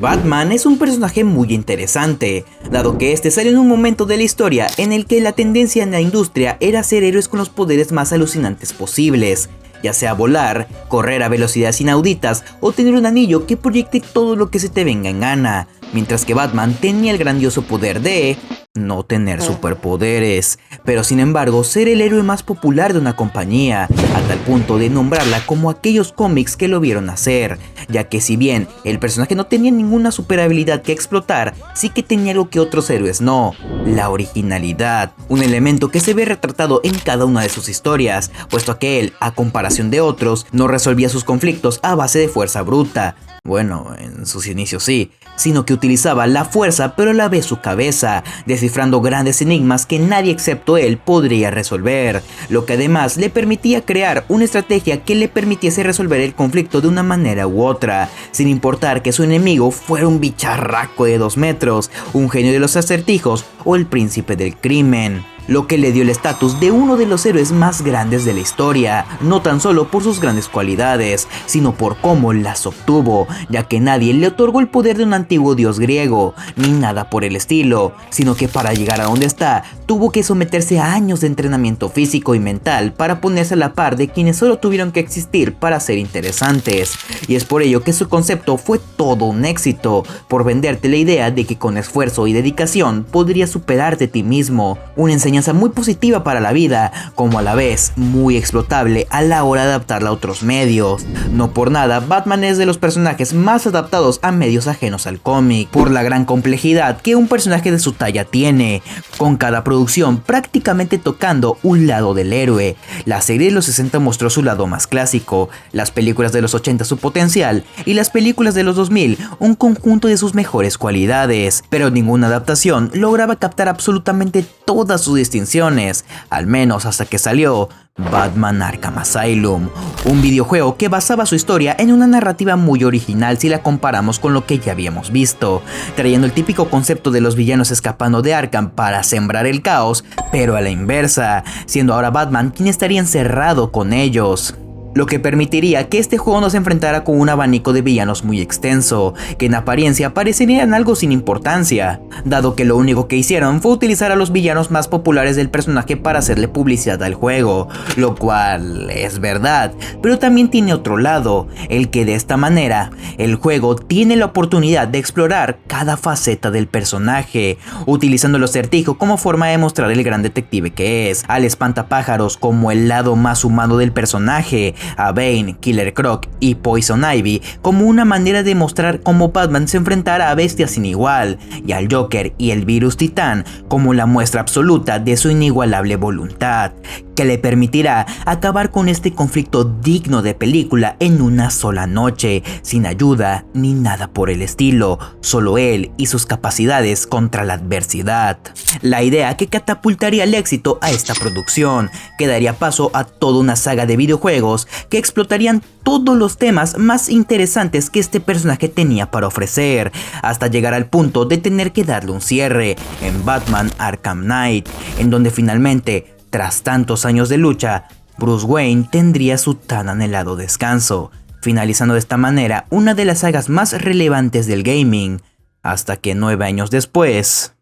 Batman es un personaje muy interesante, dado que este salió en un momento de la historia en el que la tendencia en la industria era ser héroes con los poderes más alucinantes posibles, ya sea volar, correr a velocidades inauditas o tener un anillo que proyecte todo lo que se te venga en gana, mientras que Batman tenía el grandioso poder de no tener superpoderes, pero sin embargo ser el héroe más popular de una compañía, a tal punto de nombrarla como aquellos cómics que lo vieron nacer, ya que si bien el personaje no tenía ninguna super habilidad que explotar, sí que tenía algo que otros héroes no, la originalidad, un elemento que se ve retratado en cada una de sus historias, puesto que él, a comparación de otros, no resolvía sus conflictos a base de fuerza bruta. Bueno, en sus inicios sí, sino que utilizaba la fuerza pero a la vez su cabeza, descifrando grandes enigmas que nadie excepto él podría resolver, lo que además le permitía crear una estrategia que le permitiese resolver el conflicto de una manera u otra, sin importar que su enemigo fuera un bicharraco de 2 metros, un genio de los acertijos o el príncipe del crimen. Lo que le dio el estatus de uno de los héroes más grandes de la historia, no tan solo por sus grandes cualidades, sino por cómo las obtuvo, ya que nadie le otorgó el poder de un antiguo dios griego, ni nada por el estilo, sino que para llegar a donde está, tuvo que someterse a años de entrenamiento físico y mental para ponerse a la par de quienes solo tuvieron que existir para ser interesantes, y es por ello que su concepto fue todo un éxito, por venderte la idea de que con esfuerzo y dedicación podrías superarte a ti mismo, una enseñanza muy positiva para la vida, como a la vez muy explotable a la hora de adaptarla a otros medios. No por nada, Batman es de los personajes más adaptados a medios ajenos al cómic, por la gran complejidad que un personaje de su talla tiene, con cada producción prácticamente tocando un lado del héroe. La serie de los 60 mostró su lado más clásico, las películas de los 80 su potencial, y las películas de los 2000 un conjunto de sus mejores cualidades, pero ninguna adaptación lograba captar absolutamente todas sus distinciones, al menos hasta que salió Batman Arkham Asylum, un videojuego que basaba su historia en una narrativa muy original si la comparamos con lo que ya habíamos visto, trayendo el típico concepto de los villanos escapando de Arkham para sembrar el caos, pero a la inversa, siendo ahora Batman quien estaría encerrado con ellos, lo que permitiría que este juego nos enfrentara con un abanico de villanos muy extenso, que en apariencia parecerían algo sin importancia, dado que lo único que hicieron fue utilizar a los villanos más populares del personaje para hacerle publicidad al juego, lo cual es verdad, pero también tiene otro lado, el que de esta manera, el juego tiene la oportunidad de explorar cada faceta del personaje, utilizando el acertijo como forma de mostrar el gran detective que es, al espantapájaros como el lado más humano del personaje, a Bane, Killer Croc y Poison Ivy como una manera de mostrar cómo Batman se enfrentará a bestias sin igual, y al Joker y el Virus Titán como la muestra absoluta de su inigualable voluntad, que le permitirá acabar con este conflicto digno de película en una sola noche, sin ayuda ni nada por el estilo, solo él y sus capacidades contra la adversidad. La idea que catapultaría el éxito a esta producción, que daría paso a toda una saga de videojuegos que explotarían todos los temas más interesantes que este personaje tenía para ofrecer, hasta llegar al punto de tener que darle un cierre en Batman Arkham Knight, en donde finalmente, tras tantos años de lucha, Bruce Wayne tendría su tan anhelado descanso, finalizando de esta manera una de las sagas más relevantes del gaming, hasta que 9 años después,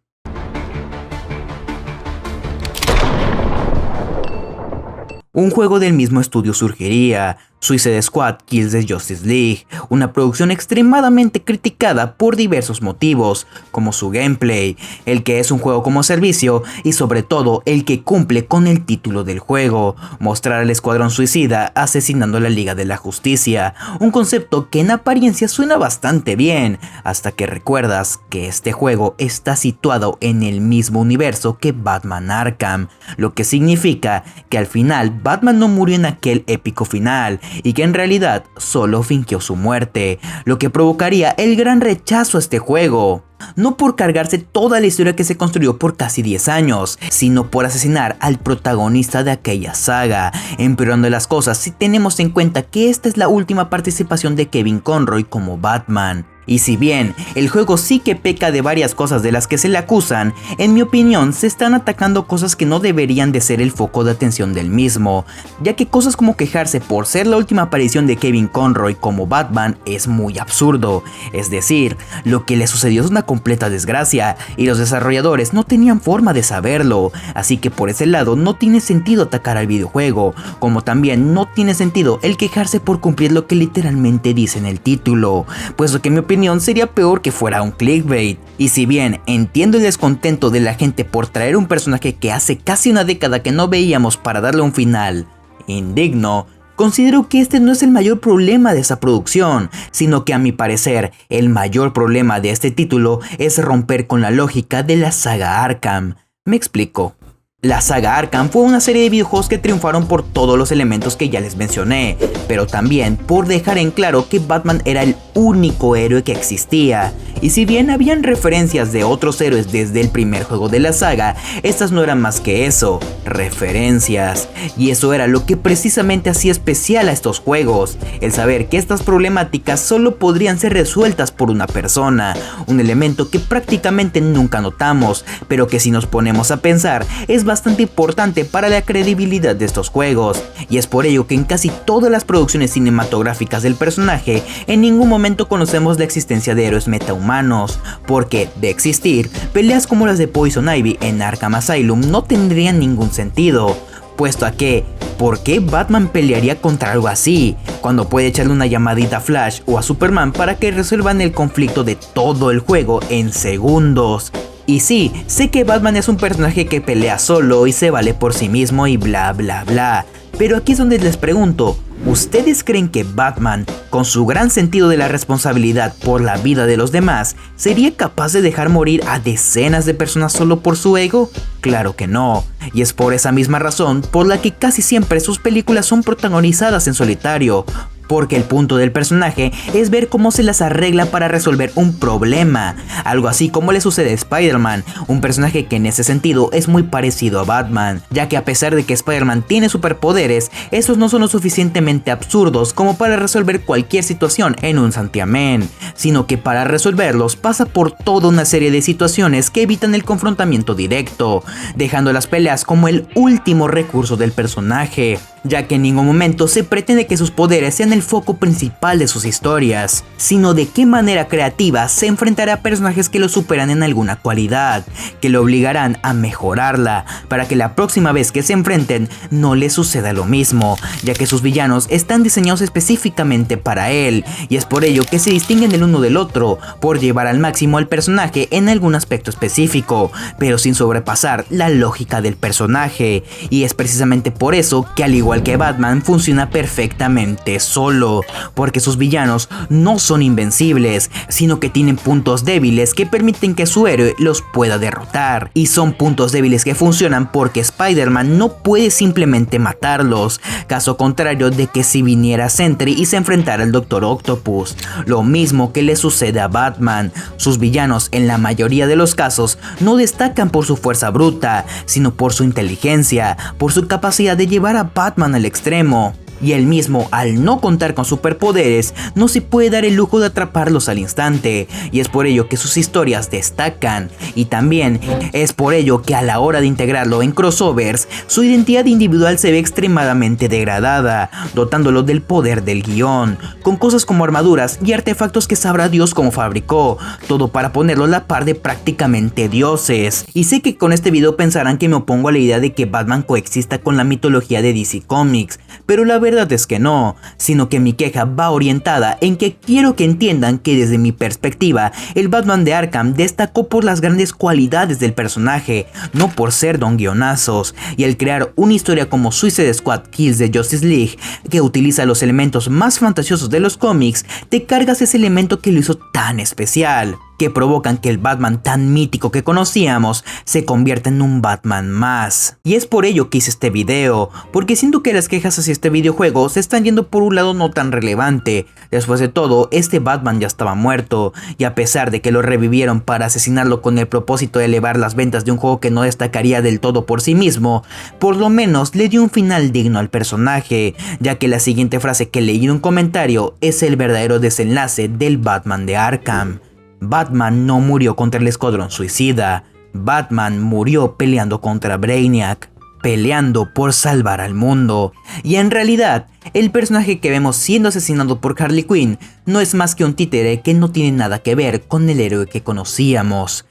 un juego del mismo estudio surgiría, Suicide Squad Kills the Justice League, una producción extremadamente criticada por diversos motivos, como su gameplay, el que es un juego como servicio y sobre todo el que cumple con el título del juego, mostrar al Escuadrón Suicida asesinando a la Liga de la Justicia, un concepto que en apariencia suena bastante bien, hasta que recuerdas que este juego está situado en el mismo universo que Batman Arkham, lo que significa que al final Batman no murió en aquel épico final, y que en realidad solo fingió su muerte, lo que provocaría el gran rechazo a este juego. No por cargarse toda la historia que se construyó por casi 10 años, sino por asesinar al protagonista de aquella saga, empeorando las cosas si tenemos en cuenta que esta es la última participación de Kevin Conroy como Batman. Y si bien el juego sí que peca de varias cosas de las que se le acusan, en mi opinión se están atacando cosas que no deberían de ser el foco de atención del mismo, ya que cosas como quejarse por ser la última aparición de Kevin Conroy como Batman es muy absurdo. Es decir, lo que le sucedió es una completa desgracia y los desarrolladores no tenían forma de saberlo, así que por ese lado no tiene sentido atacar al videojuego, como también no tiene sentido el quejarse por cumplir lo que literalmente dice en el título, puesto que en mi opinión sería peor que fuera un clickbait. Y si bien entiendo el descontento de la gente por traer un personaje que hace casi una década que no veíamos para darle un final indigno, considero que este no es el mayor problema de esa producción, sino que a mi parecer el mayor problema de este título es romper con la lógica de la saga Arkham. Me explico. La saga Arkham fue una serie de videojuegos que triunfaron por todos los elementos que ya les mencioné, pero también por dejar en claro que Batman era el único héroe que existía. Y si bien habían referencias de otros héroes desde el primer juego de la saga, estas no eran más que eso, referencias. Y eso era lo que precisamente hacía especial a estos juegos, el saber que estas problemáticas solo podrían ser resueltas por una persona, un elemento que prácticamente nunca notamos, pero que si nos ponemos a pensar es bastante importante para la credibilidad de estos juegos, y es por ello que en casi todas las producciones cinematográficas del personaje en ningún momento conocemos la existencia de héroes metahumanos, porque de existir, peleas como las de Poison Ivy en Arkham Asylum no tendrían ningún sentido, puesto a que, ¿por qué Batman pelearía contra algo así, cuando puede echarle una llamadita a Flash o a Superman para que resuelvan el conflicto de todo el juego en segundos? Y sí, sé que Batman es un personaje que pelea solo y se vale por sí mismo y bla bla bla, pero aquí es donde les pregunto, ¿ustedes creen que Batman, con su gran sentido de la responsabilidad por la vida de los demás, sería capaz de dejar morir a decenas de personas solo por su ego? Claro que no, y es por esa misma razón por la que casi siempre sus películas son protagonizadas en solitario, porque el punto del personaje es ver cómo se las arregla para resolver un problema, algo así como le sucede a Spider-Man, un personaje que en ese sentido es muy parecido a Batman, ya que a pesar de que Spider-Man tiene superpoderes, esos no son lo suficientemente absurdos como para resolver cualquier situación en un santiamén, sino que para resolverlos pasa por toda una serie de situaciones que evitan el confrontamiento directo, dejando las peleas como el último recurso del personaje, ya que en ningún momento se pretende que sus poderes sean el foco principal de sus historias, sino de qué manera creativa se enfrentará a personajes que lo superan en alguna cualidad, que lo obligarán a mejorarla, para que la próxima vez que se enfrenten no le suceda lo mismo, ya que sus villanos están diseñados específicamente para él, y es por ello que se distinguen el uno del otro, por llevar al máximo al personaje en algún aspecto específico, pero sin sobrepasar la lógica del personaje, y es precisamente por eso que al igual que Batman funciona perfectamente solo, porque sus villanos no son invencibles, sino que tienen puntos débiles que permiten que su héroe los pueda derrotar, y son puntos débiles que funcionan porque Spider-Man no puede simplemente matarlos, caso contrario de que si viniera Sentry y se enfrentara al Dr. Octopus, lo mismo que le sucede a Batman. Sus villanos en la mayoría de los casos no destacan por su fuerza bruta, sino por su inteligencia, por su capacidad de llevar a Batman al extremo. Y él mismo, al no contar con superpoderes, no se puede dar el lujo de atraparlos al instante, y es por ello que sus historias destacan, y también es por ello que a la hora de integrarlo en crossovers, su identidad individual se ve extremadamente degradada, dotándolo del poder del guión, con cosas como armaduras y artefactos que sabrá Dios cómo fabricó, todo para ponerlo a la par de prácticamente dioses. Y sé que con este video pensarán que me opongo a la idea de que Batman coexista con la mitología de DC Comics, pero la verdad es que no, sino que mi queja va orientada en que quiero que entiendan que desde mi perspectiva, el Batman de Arkham destacó por las grandes cualidades del personaje, no por ser don guionazos, y al crear una historia como Suicide Squad Kills the Justice League, que utiliza los elementos más fantasiosos de los cómics, te cargas ese elemento que lo hizo tan especial. que provocan que el Batman tan mítico que conocíamos se convierta en un Batman más. Y es por ello que hice este video, porque siento que las quejas hacia este videojuego se están yendo por un lado no tan relevante. Después de todo, este Batman ya estaba muerto, y a pesar de que lo revivieron para asesinarlo con el propósito de elevar las ventas de un juego que no destacaría del todo por sí mismo, por lo menos le dio un final digno al personaje, ya que la siguiente frase que leí en un comentario es el verdadero desenlace del Batman de Arkham. Batman no murió contra el Escuadrón Suicida, Batman murió peleando contra Brainiac, peleando por salvar al mundo. Y en realidad, el personaje que vemos siendo asesinado por Harley Quinn no es más que un títere que no tiene nada que ver con el héroe que conocíamos.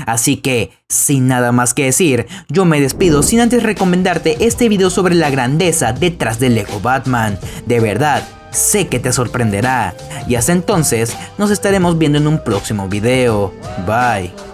Así que, sin nada más que decir, yo me despido sin antes recomendarte este video sobre la grandeza detrás del Lego Batman. De verdad, sé que te sorprenderá. Y hasta entonces, nos estaremos viendo en un próximo video. Bye.